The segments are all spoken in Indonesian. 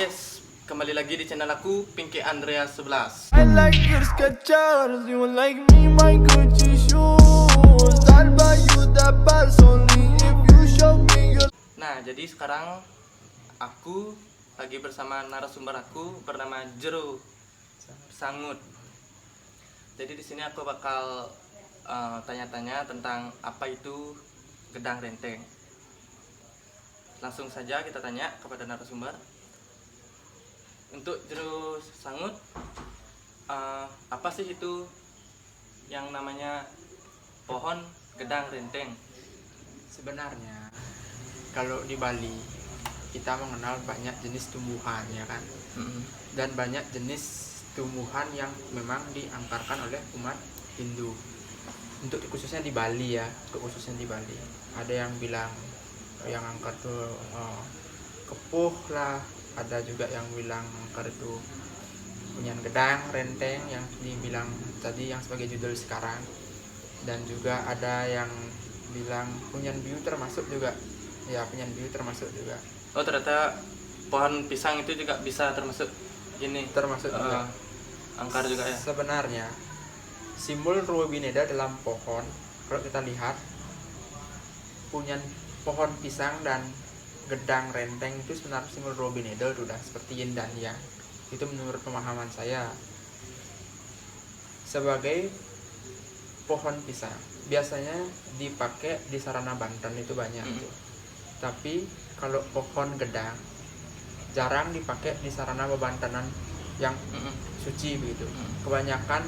guys, kembali lagi di channel aku Pinky Andrea 11. I like your Skechers, you like me my Gucci shoes. I'll buy you the best only if you show me your. Nah, jadi sekarang aku lagi bersama narasumber aku bernama Jero Sangut. Jadi di sini aku bakal tanya-tanya tentang apa itu gedang renteng. Langsung saja kita tanya kepada narasumber. Untuk Jero Sangut, apa sih itu yang namanya pohon gedang renteng? Sebenarnya kalau di Bali kita mengenal banyak jenis tumbuhan ya kan, dan banyak jenis tumbuhan yang memang diangkarkan oleh umat Hindu. Untuk khususnya di Bali ya, khususnya di Bali ada yang bilang yang angker tuh kepuh lah, ada juga yang bilang angker itu punyan gedang renteng yang dibilang tadi yang sebagai judul sekarang, dan juga ada yang bilang punyan biu termasuk juga ya, punyan biu termasuk juga. Oh, ternyata pohon pisang itu juga bisa termasuk ini, Termasuk juga angkar juga ya. Sebenarnya simbol Ruobineda dalam pohon, kalau kita lihat punyan pohon pisang dan gedang renteng itu sebenarnya simbol Ruobineda sudah seperti yin dan yang. Itu menurut pemahaman saya. Sebagai pohon pisang biasanya dipakai di Sarana Banten itu banyak tuh. Tapi kalau pohon gedang jarang dipakai di sarana bebantenan yang suci begitu. Kebanyakan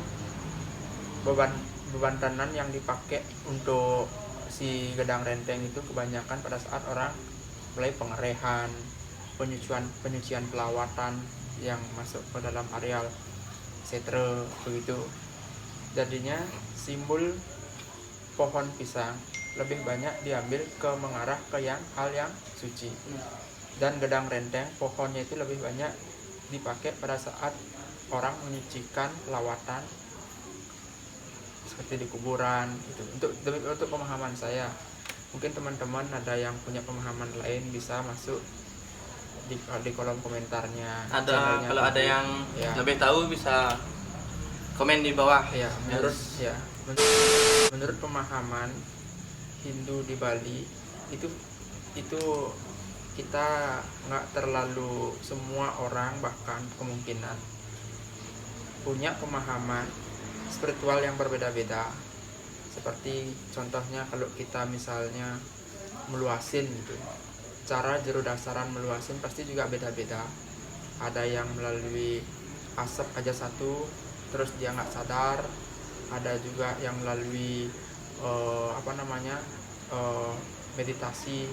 bebantenan yang dipakai untuk si gedang renteng itu kebanyakan pada saat orang mulai pengerehan, penyucian pelawatan yang masuk ke dalam areal setre begitu. Jadinya simbol pohon pisang lebih banyak diambil ke mengarah ke hal yang suci. Dan gedang renteng pohonnya itu lebih banyak dipakai pada saat orang menyucikan lawatan seperti di kuburan itu. Untuk pemahaman saya, mungkin teman-teman ada yang punya pemahaman lain bisa masuk di kolom komentarnya. Kalau ada yang ya, lebih tahu bisa komen di bawah. ya menurut pemahaman Hindu di Bali itu kita nggak terlalu semua orang bahkan kemungkinan punya pemahaman spiritual yang berbeda-beda. Seperti contohnya kalau kita misalnya meluasin gitu, cara jero dasaran meluasin pasti juga beda-beda. Ada yang melalui asap aja satu terus dia nggak sadar, ada juga yang melalui meditasi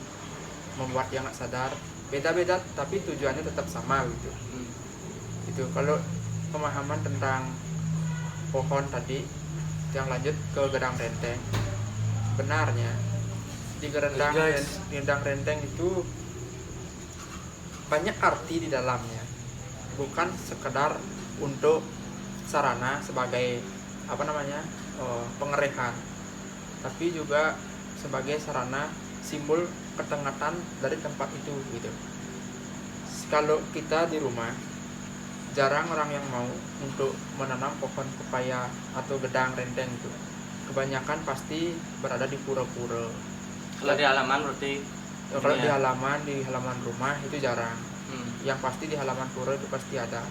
membuat dia nggak sadar. Beda-beda tapi tujuannya tetap sama gitu. Itu kalau pemahaman tentang pohon tadi. Yang lanjut ke gedang renteng. Benarnya di gedang renteng itu banyak arti di dalamnya, bukan sekedar untuk sarana sebagai pengerehan, tapi juga sebagai sarana simbol ketengatan dari tempat itu gitu. Kalau kita di rumah jarang orang yang mau untuk menanam pohon pepaya atau gedang renteng itu. Kebanyakan pasti berada di pura-pura. Kalau di halaman berarti kalau di halaman rumah itu jarang. Yang pasti di halaman pura itu pasti ada.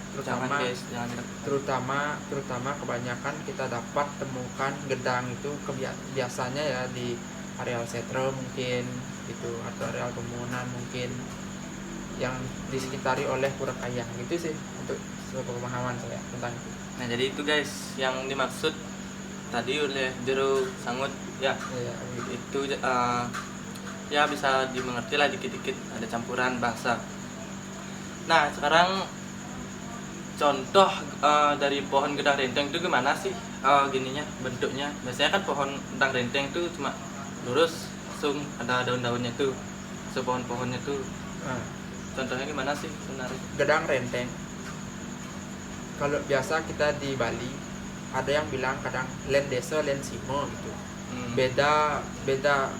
Terutama kebanyakan kita dapat temukan gedang itu biasanya ya di areal setre mungkin gitu, atau areal pemunan mungkin yang disekitari oleh pura kayang gitu sih untuk pemahaman saya tentang itu. Nah, jadi itu guys yang dimaksud tadi oleh Jero Sangut ya. Itu ya bisa dimengerti lah dikit-dikit, ada campuran bahasa. Nah, sekarang contoh dari pohon gedang renteng itu gimana sih gininya bentuknya? Biasanya kan pohon gedang renteng itu cuma lurus langsung ada daun-daunnya tuh, sepohon-pohonnya tuh. Contohnya gimana sih sebenarnya? Gedang renteng kalau biasa kita di Bali ada yang bilang kadang len desa len simo gitu. Beda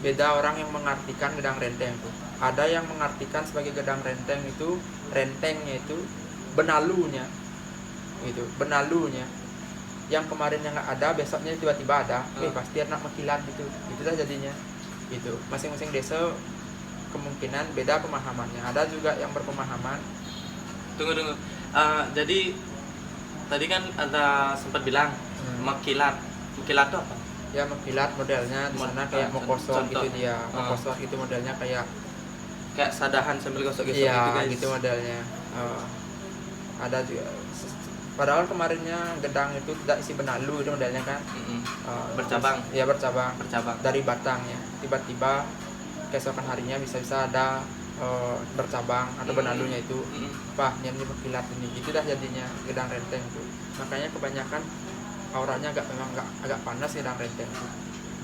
beda orang yang mengartikan gedang renteng tuh. Ada yang mengartikan sebagai gedang renteng itu rentengnya itu benalunya, gitu, benalunya. Yang kemarin yang nggak ada, besoknya tiba-tiba ada, pasti anak makilat gitu, itulah jadinya. Itu masing-masing desa kemungkinan beda pemahamannya. Ada juga yang berpemahaman. Tunggu. Jadi tadi kan ada sempat bilang makilat. Makilat itu apa? Ya makilat modelnya di sana kayak mau kosong gitu dia, mau kosong gitu modelnya kayak sadahan sambil gosok-gosok iya, gitu guys. gitu modelnya. Ada juga. Padahal kemarinnya gedang itu tidak isi benalu itu modelnya kan. Bercabang. Ya bercabang. Bercabang. Dari batangnya. Tiba-tiba keesokan harinya bisa-bisa ada bercabang atau benalunya itu. Ini berkilat ini. Itu dah jadinya gedang renteng itu. Makanya kebanyakan auranya memang agak panas gedang renteng itu.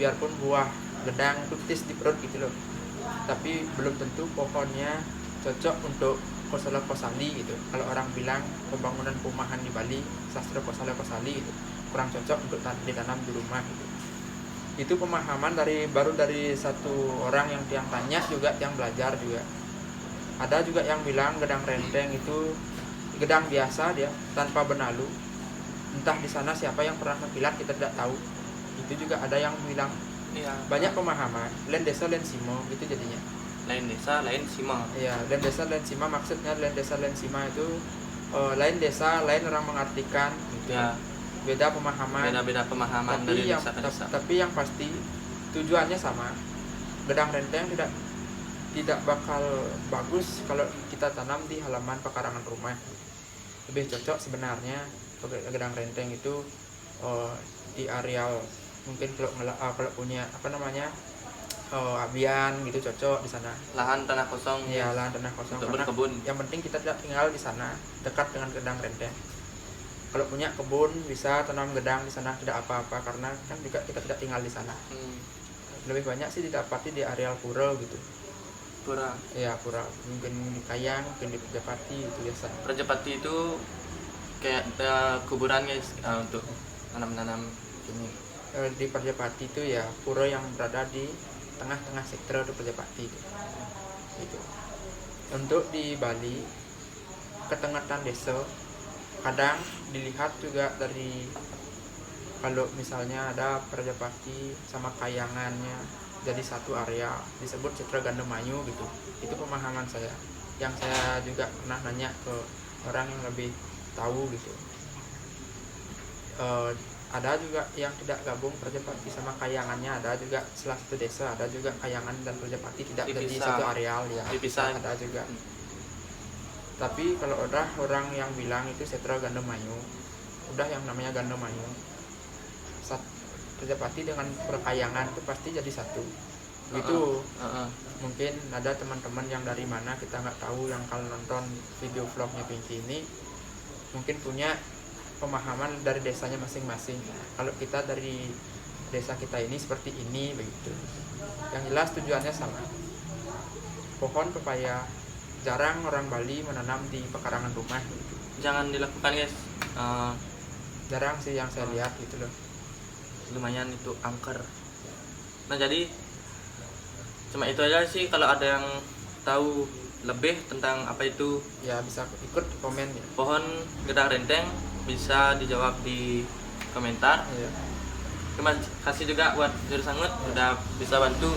Biarpun buah gedang itu tis di perut gitu loh. Tapi belum tentu pohonnya cocok untuk kosala-kosali gitu. Kalau orang bilang pembangunan perumahan di Bali sastra kosala-kosali gitu, kurang cocok untuk ditanam di rumah gitu. Itu pemahaman baru dari satu orang yang tiang tanya juga, yang belajar juga. Ada juga yang bilang gedang renteng itu gedang biasa dia tanpa benalu. Entah di sana siapa yang pernah mengkilat kita tidak tahu. Itu juga ada yang bilang. Iya. Banyak pemahaman. Lain desa lain simo gitu jadinya. Lain desa lain sima. Iya, lain desa lain sima, maksudnya lain desa lain sima itu lain desa lain orang mengartikan gitu. Ya. Beda pemahaman. Beda pemahaman dari desa ke desa. Tapi yang pasti tujuannya sama. Gedang renteng tidak bakal bagus kalau kita tanam di halaman pekarangan rumah. Lebih cocok sebenarnya gedang renteng itu di areal mungkin kalau punya abian gitu cocok di sana. Lahan tanah kosong. Iya, lahan tanah kosong untuk berkebun. Yang penting kita tidak tinggal di sana dekat dengan gedang renteng. Kalau punya kebun bisa tanam gedang di sana, tidak apa-apa karena kan juga kita tidak tinggal di sana. Lebih banyak sih didapati di areal pura gitu. Pura. Iya, pura. Mungkin di Kayang, mungkin di Perjapati itu biasa. Perjapati itu kayak kuburan guys, untuk nanam-nanam ini. Di Perjapati itu ya pura yang berada di tengah-tengah sektor itu Perjapati itu. Gitu. Untuk di Bali ketengahtan desa kadang dilihat juga dari kalau misalnya ada Perjapati sama Kayangannya jadi satu area disebut Citra Gandemayu gitu. Itu pemahaman saya yang saya juga pernah nanya ke orang yang lebih tahu gitu. Ada juga yang tidak gabung Perjapati sama Kayangannya, ada juga salah satu desa ada juga Kayangan dan Perjapati tidak jadi satu areal ya. Dipisah. Ada juga. Tapi kalau udah orang yang bilang itu Setra Gandemayu, udah yang namanya Gandemayu, Perjapati dengan Perkayangan itu pasti jadi satu. Itu mungkin ada teman-teman yang dari mana kita nggak tahu, yang kalau nonton video vlognya Pinky ini mungkin punya pemahaman dari desanya masing-masing. Kalau kita dari desa kita ini seperti ini begitu. Yang jelas tujuannya sama. Pohon pepaya jarang orang Bali menanam di pekarangan rumah gitu. Jangan dilakukan guys. Jarang sih yang saya lihat gitu loh. Lumayan itu angker. Nah jadi cuma itu aja sih. Kalau ada yang tahu lebih tentang apa itu ya bisa ikut komen ya. Pohon gedang renteng bisa dijawab di komentar. Iya. Terima kasih juga buat Juru Sangut udah bisa bantu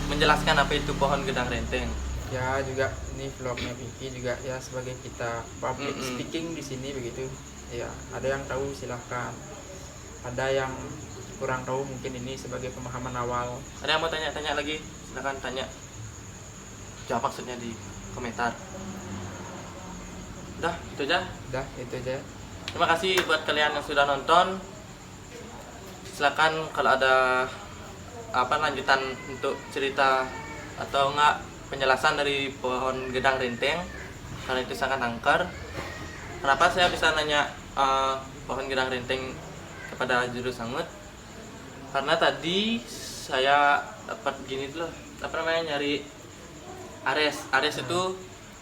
menjelaskan apa itu pohon gedang renteng. Ya juga ini vlognya Pinky juga ya sebagai kita public speaking di sini begitu. Ya ada yang tahu silahkan. Ada yang kurang tahu mungkin ini sebagai pemahaman awal. Ada yang mau tanya-tanya lagi? Silakan tanya. Jawab maksudnya di komentar. Udah itu aja. Udah itu aja. Terima kasih buat kalian yang sudah nonton. Silakan kalau ada lanjutan untuk cerita atau enggak penjelasan dari pohon gedang renteng karena itu sangat angker. Kenapa saya bisa nanya pohon gedang renteng kepada Juru Sangut? Karena tadi saya dapat gini tuh, nyari ares itu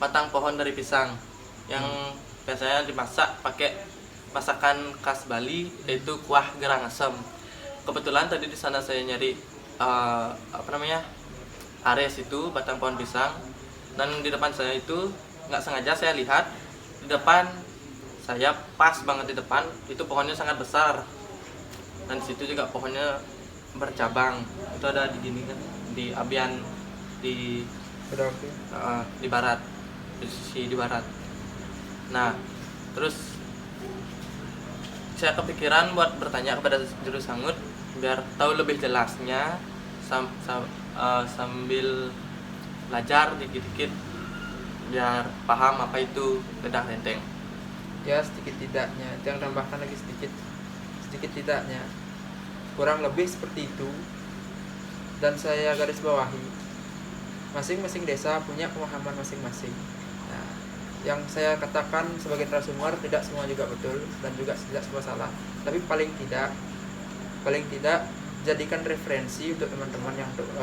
batang pohon dari pisang yang biasanya dimasak pakai masakan khas Bali, yaitu kuah gerang asam. Kebetulan tadi di sana saya nyari apa namanya, Ares itu batang pohon pisang, dan di depan saya itu nggak sengaja saya lihat di depan saya, pas banget di depan itu pohonnya sangat besar, dan situ juga pohonnya bercabang. Itu ada di gini kan, di Abian, di di barat, di sisi di barat. Nah terus saya kepikiran buat bertanya kepada juru sangut biar tahu lebih jelasnya, sambil belajar dikit-dikit biar paham apa itu gedang renteng. Ya sedikit tidaknya, yang tambahkan lagi sedikit tidaknya, kurang lebih seperti itu. Dan saya garis bawahi, masing-masing desa punya pemahaman masing-masing. Nah, yang saya katakan sebagai narasumber tidak semua juga betul dan juga tidak semua salah, tapi paling tidak jadikan referensi untuk teman-teman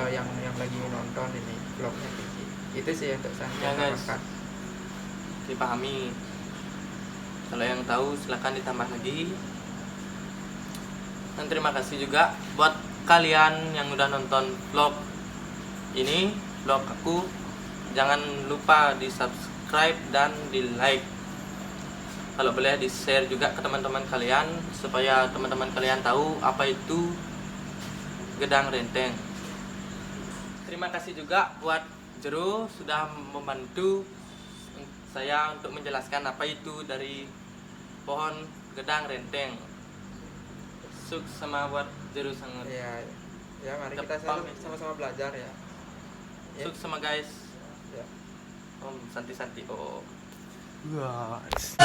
yang lagi nonton ini vlognya Kiki. Itu sih yang untuk saya tambahkan. Dipahami. Kalau yang tahu silakan ditambah lagi. Dan terima kasih juga buat kalian yang udah nonton vlog ini, vlog aku. Jangan lupa di subscribe dan di like. Kalau boleh di share juga ke teman-teman kalian supaya teman-teman kalian tahu apa itu gedang renteng. Terima kasih juga buat Jero sudah membantu saya untuk menjelaskan apa itu dari pohon gedang renteng. Sukses sama buat Jero sangat. Ya mari kita sama-sama belajar ya. Sukses sama guys. Ya. Om santi-santi. Oh. Guys.